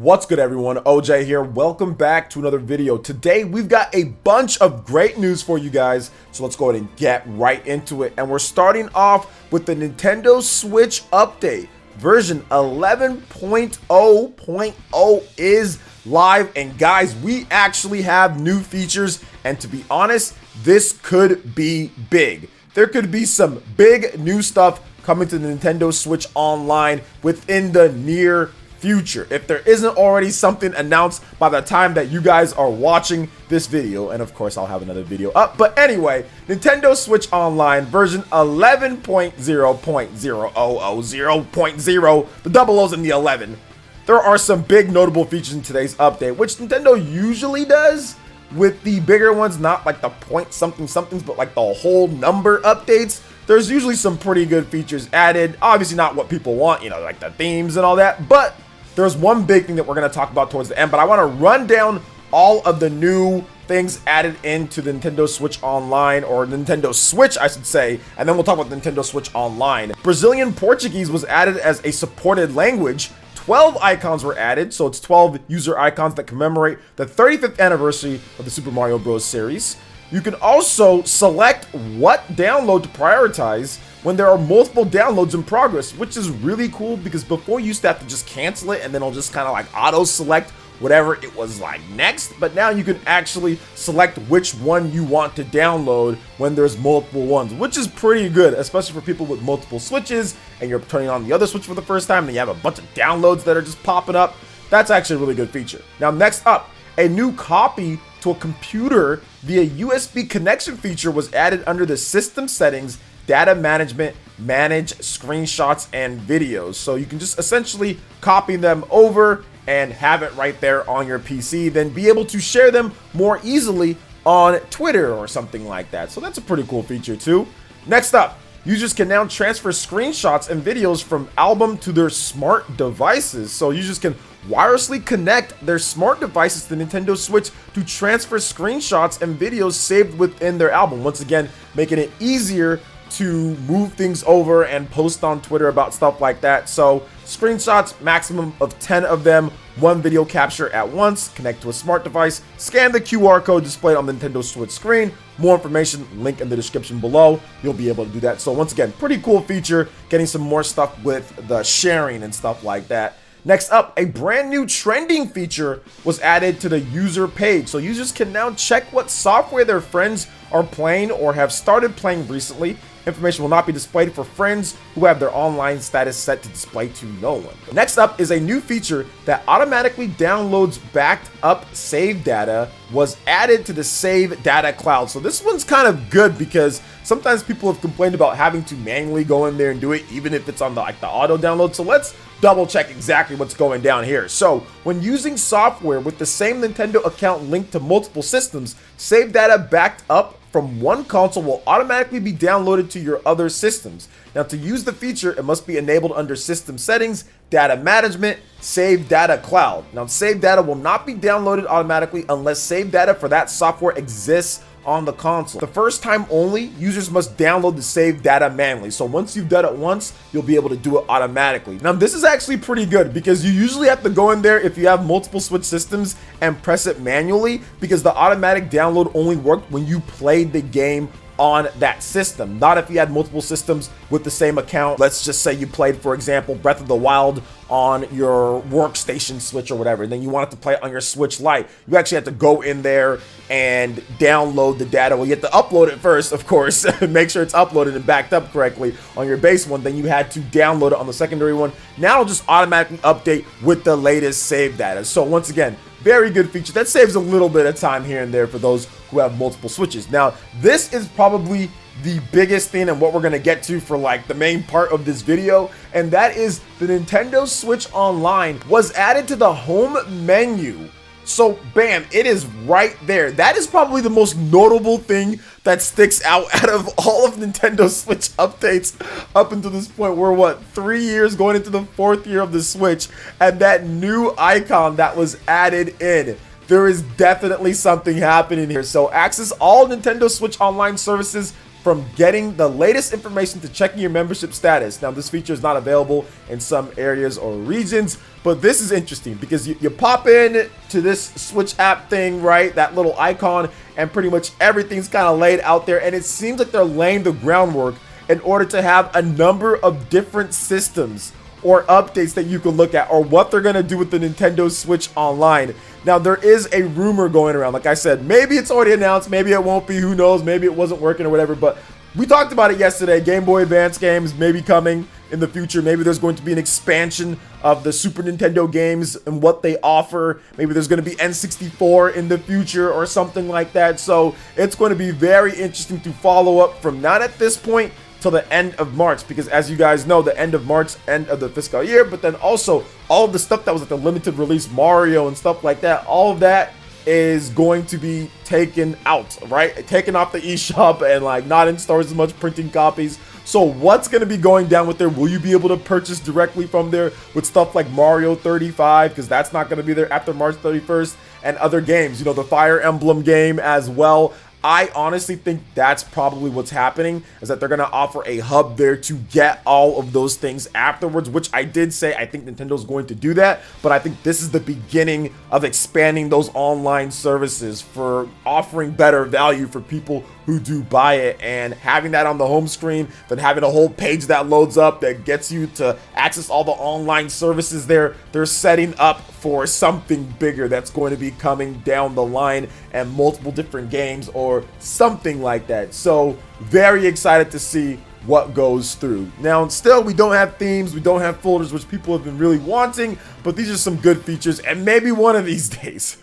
What's good, everyone? OJ here. Welcome back to another video. Today we've got a bunch of great news for you guys, so let's go ahead and get right into it. And we're starting off with the Nintendo Switch update. Version 11.0.0 is live, and guys, we actually have new features, and to be honest, this could be big. There could be some big new stuff coming to the Nintendo Switch Online within the near future, if there isn't already something announced by the time that you guys are watching this video. And of course, I'll have another video up. But anyway, Nintendo Switch Online version 11.0.000.0, the double O's in the 11. There are some big notable features in today's update, which Nintendo usually does with the bigger ones, not like the point something somethings, but like the whole number updates. There's usually some pretty good features added. Obviously not what people want, like the themes and all that, but there's one big thing that we're going to talk about towards the end. But I want to run down all of the new things added into the Nintendo Switch Online, or Nintendo Switch, I should say, and then we'll talk about Nintendo Switch Online. Brazilian Portuguese was added as a supported language. 12 icons were added, so it's 12 user icons that commemorate the 35th anniversary of the Super Mario Bros. Series. You can also select what download to prioritize when there are multiple downloads in progress, which is really cool because before you used to have to just cancel it and then it'll just kind of like auto select whatever it was like next. But now you can actually select which one you want to download when there's multiple ones, which is pretty good, especially for people with multiple Switches and you're turning on the other Switch for the first time and you have a bunch of downloads that are just popping up. That's actually a really good feature. Now, next up, a new copy to a computer via USB connection feature was added under the system settings, data management, manage screenshots and videos. So you can just essentially copy them over and have it right there on your PC, then be able to share them more easily on Twitter or something like that. So that's a pretty cool feature too. Next up, users can now transfer screenshots and videos from album to their smart devices. So users can wirelessly connect their smart devices to the Nintendo Switch to transfer screenshots and videos saved within their album. Once again, making it easier to move things over and post on Twitter about stuff like that. So screenshots, maximum of 10 of them, one video capture at once, connect to a smart device, scan the QR code displayed on the Nintendo Switch screen. More information, link in the description below. You'll be able to do that. So once again, pretty cool feature, getting some more stuff with the sharing and stuff like that. Next up, a brand new trending feature was added to the user page. So users can now check what software their friends are playing or have started playing recently. Information will not be displayed for friends who have their online status set to display to no one. Next up is a new feature that automatically downloads backed up save data was added to the save data cloud. So this one's kind of good because sometimes people have complained about having to manually go in there and do it, even if it's on the auto download. So let's double check exactly what's going down here. So when using software with the same Nintendo account linked to multiple systems, save data backed up from one console will automatically be downloaded to your other systems. Now, to use the feature, it must be enabled under System Settings, Data Management, Save Data Cloud. Now, save data will not be downloaded automatically unless save data for that software exists on the console. The first time only, users must download the save data manually. So once you've done it once, you'll be able to do it automatically. Now, this is actually pretty good because you usually have to go in there if you have multiple Switch systems and press it manually, because the automatic download only worked when you played the game on that system, not if you had multiple systems with the same account. Let's just say you played, for example, Breath of the Wild on your workstation Switch or whatever, and then you wanted to play it on your Switch Lite. You actually have to go in there and download the data. Well, you have to upload it first, of course, make sure it's uploaded and backed up correctly on your base one. Then you had to download it on the secondary one. Now it'll just automatically update with the latest save data. So once again, very good feature. That saves a little bit of time here and there for those who have multiple Switches. Now, this is probably the biggest thing and what we're going to get to for like the main part of this video, and that is the Nintendo Switch Online was added to the home menu. So bam, it is right there. That is probably the most notable thing that sticks out of all of Nintendo Switch updates up until this point. We're what, 3 years going into the 4th year of the Switch, and that new icon that was added in. There is definitely something happening here. So access all Nintendo Switch Online services from getting the latest information to checking your membership status. Now, this feature is not available in some areas or regions, but this is interesting because you pop in to this Switch app thing, right? That little icon, and pretty much everything's kind of laid out there, and it seems like they're laying the groundwork in order to have a number of different systems or updates that you can look at, or what they're going to do with the Nintendo Switch Online. Now, there is a rumor going around. Like I said, maybe it's already announced, maybe it won't be, who knows, maybe it wasn't working or whatever, but we talked about it yesterday. Game Boy Advance games may be coming in the future. Maybe there's going to be an expansion of the Super Nintendo games and what they offer. Maybe there's going to be N64 in the future or something like that. So it's going to be very interesting to follow up from not at this point till the end of March, because as you guys know, the end of March, end of the fiscal year, but then also all of the stuff that was like the limited release Mario and stuff like that, all of that is going to be taken out, right? Taken off the eShop and like not in stores as much, printing copies. So what's going to be going down with there? Will you be able to purchase directly from there with stuff like Mario 35? Because that's not going to be there after March 31st, and other games, you know, the Fire Emblem game as well. I honestly think that's probably what's happening, is that they're going to offer a hub there to get all of those things afterwards, which I did say I think Nintendo's going to do that, but I think this is the beginning of expanding those online services for offering better value for people who do buy it, and having that on the home screen, then having a whole page that loads up that gets you to access all the online services there. They're setting up for something bigger that's going to be coming down the line, and multiple different games or something like that. So very excited to see what goes through. Now, still, we don't have themes, we don't have folders, which people have been really wanting, but these are some good features, and maybe one of these days,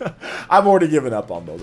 I've already given up on those,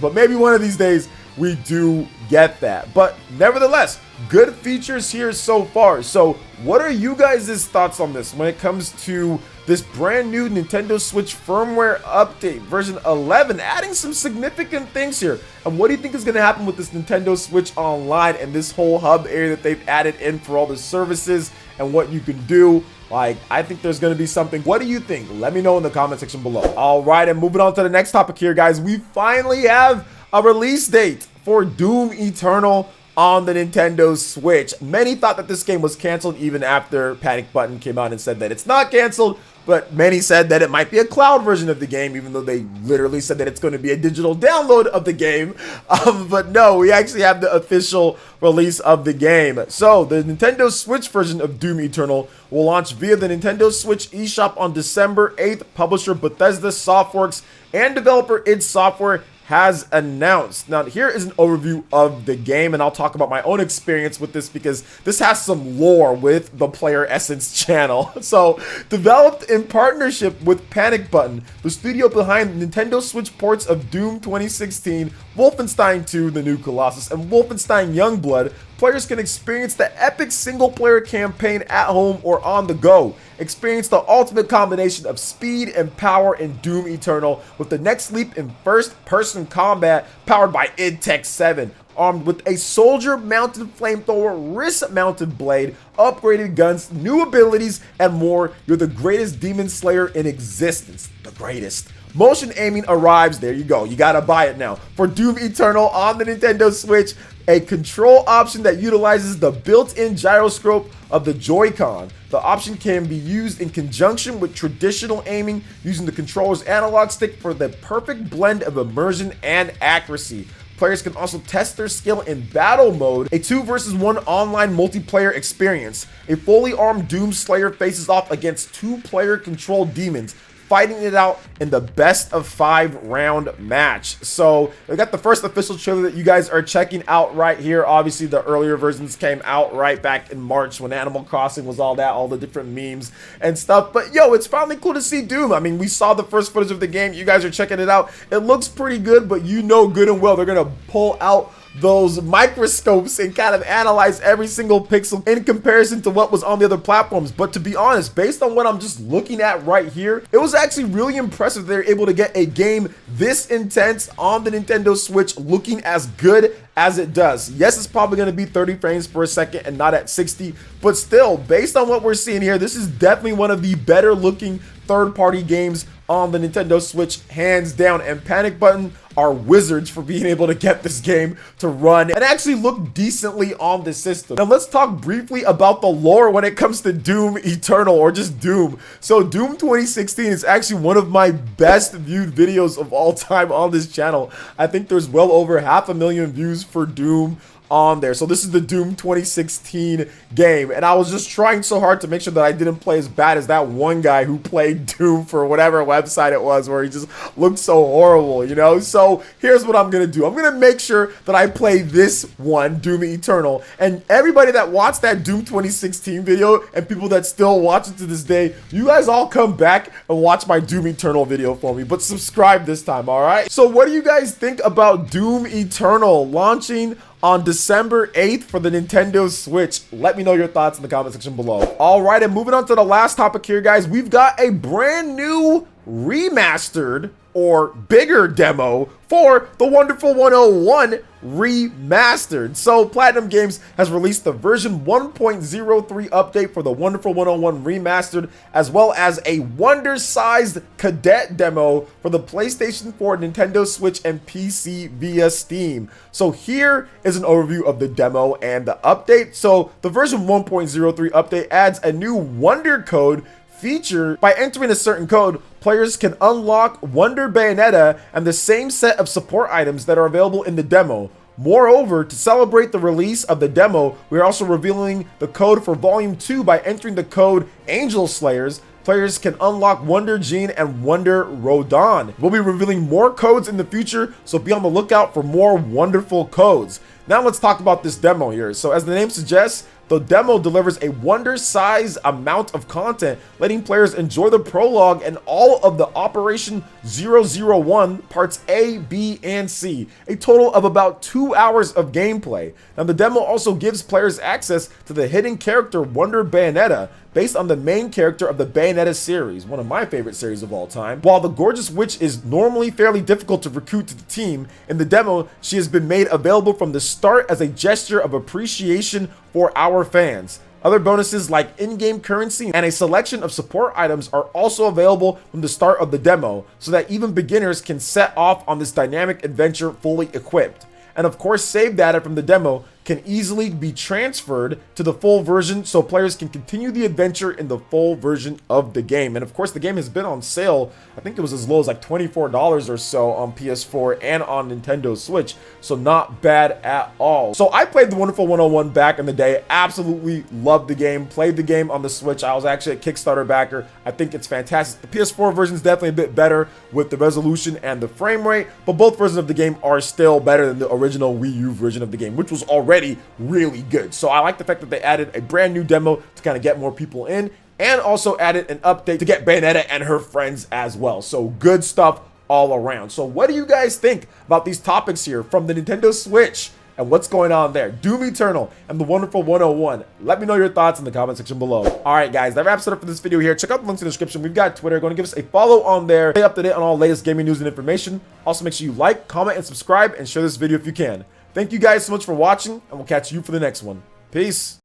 but maybe one of these days we do get that. But nevertheless, good features here so far. So what are you guys' thoughts on this when it comes to this brand new Nintendo Switch firmware update, version 11, adding some significant things here? And what do you think is going to happen with this Nintendo Switch Online and this whole hub area that they've added in for all the services and what you can do? Like, I think there's going to be something. What do you think? Let me know in the comment section below. All right, and moving on to the next topic here, guys. We finally have a release date for Doom Eternal on the Nintendo Switch. Many thought that this game was canceled even after Panic Button came out and said that it's not canceled, but many said that it might be a cloud version of the game, even though they literally said that it's going to be a digital download of the game. But no, we actually have the official release of the game. So the Nintendo Switch version of Doom Eternal will launch via the Nintendo Switch eShop on December 8th. Publisher Bethesda Softworks and developer id Software has announced. Now, here is an overview of the game, and I'll talk about my own experience with this because this has some lore with the PlayerEssence channel. So, developed in partnership with Panic Button, the studio behind Nintendo Switch ports of Doom 2016, Wolfenstein 2: The New Colossus, and Wolfenstein Youngblood, players can experience the epic single-player campaign at home or on the go. Experience the ultimate combination of speed and power in Doom Eternal with the next leap in first-person combat powered by id Tech 7. Armed with a soldier-mounted flamethrower, wrist-mounted blade, upgraded guns, new abilities, and more, you're the greatest demon slayer in existence. The greatest. Motion aiming arrives, there you go, you gotta buy it now, for Doom Eternal on the Nintendo Switch, a control option that utilizes the built-in gyroscope of the Joy-Con. The option can be used in conjunction with traditional aiming, using the controller's analog stick for the perfect blend of immersion and accuracy. Players can also test their skill in battle mode, a 2 versus 1 online multiplayer experience. A fully armed Doom Slayer faces off against 2 player-controlled demons, fighting it out in the best of 5 round match. So we got the first official trailer that you guys are checking out right here. Obviously the earlier versions came out right back in March when Animal Crossing was all that, all the different memes and stuff. But yo, it's finally cool to see Doom. I mean, we saw the first footage of the game. You guys are checking it out. It looks pretty good, but you know good and well they're gonna pull out those microscopes and kind of analyze every single pixel in comparison to what was on the other platforms. But to be honest, based on what I'm just looking at right here, it was actually really impressive they're able to get a game this intense on the Nintendo Switch looking as good as it does. Yes, it's probably going to be 30 frames per second and not at 60, but still, based on what we're seeing here, this is definitely one of the better looking third-party games on the Nintendo Switch, hands down. And Panic Button are wizards for being able to get this game to run and actually look decently on the system. Now let's talk briefly about the lore when it comes to Doom Eternal, or just Doom. So Doom 2016 is actually one of my best viewed videos of all time on this channel. I think there's well over 500,000 views for Doom on there. So this is the Doom 2016 game, and I was just trying so hard to make sure that I didn't play as bad as that one guy who played Doom for whatever website it was, where he just looked so horrible, you know. So here's what I'm gonna do. I'm gonna make sure that I play this one, Doom Eternal, and everybody that watched that Doom 2016 video and people that still watch it to this day, you guys all come back and watch my Doom Eternal video for me, but subscribe this time, all right? So what do you guys think about Doom Eternal launching on December 8th for the Nintendo Switch? Let me know your thoughts in the comment section below. All right, and moving on to the last topic here, guys, we've got a brand new remastered or bigger demo for the Wonderful 101 Remastered. So Platinum Games has released the version 1.03 update for the Wonderful 101 Remastered, as well as a wonder-sized cadet demo for the PlayStation 4, Nintendo Switch, and PC via Steam. So here is an overview of the demo and the update. So the version 1.03 update adds a new wonder code feature. By entering a certain code, players can unlock Wonder Bayonetta and the same set of support items that are available in the demo. Moreover, to celebrate the release of the demo, we are also revealing the code for Volume 2 by entering the code Angel Slayers. Players can unlock Wonder Jean and Wonder Rodon. We'll be revealing more codes in the future, so be on the lookout for more wonderful codes. Now let's talk about this demo here. So as the name suggests, the demo delivers a wonder-sized amount of content, letting players enjoy the prologue and all of the Operation 001 parts A, B, and C, a total of about 2 hours of gameplay. Now the demo also gives players access to the hidden character Wonder Bayonetta, based on the main character of the Bayonetta series, one of my favorite series of all time. While the gorgeous witch is normally fairly difficult to recruit to the team, in the demo, she has been made available from the start as a gesture of appreciation for our fans. Other bonuses like in-game currency and a selection of support items are also available from the start of the demo, so that even beginners can set off on this dynamic adventure fully equipped. And of course, save data from the demo can easily be transferred to the full version, so players can continue the adventure in the full version of the game. And of course, the game has been on sale. I think it was as low as like $24 or so on PS4 and on Nintendo Switch, so not bad at all. So I played the Wonderful 101 back in the day, absolutely loved the game, played the game on the Switch. I was actually a Kickstarter backer. I think it's fantastic. The PS4 version is definitely a bit better with the resolution and the frame rate, but both versions of the game are still better than the original Wii U version of the game, which was already really good. So I like the fact that they added a brand new demo to kind of get more people in, and also added an update to get Bayonetta and her friends as well. So good stuff all around. So what do you guys think about these topics here from the Nintendo Switch and what's going on there? Doom Eternal and the Wonderful 101. Let me know your thoughts in the comment section below. All right, guys, that wraps it up for this video here. Check out the links in the description. We've got Twitter. Go and give us a follow on there. Stay up to date on all latest gaming news and information. Also, make sure you like, comment, and subscribe, and share this video if you can. Thank you guys so much for watching, and we'll catch you for the next one. Peace.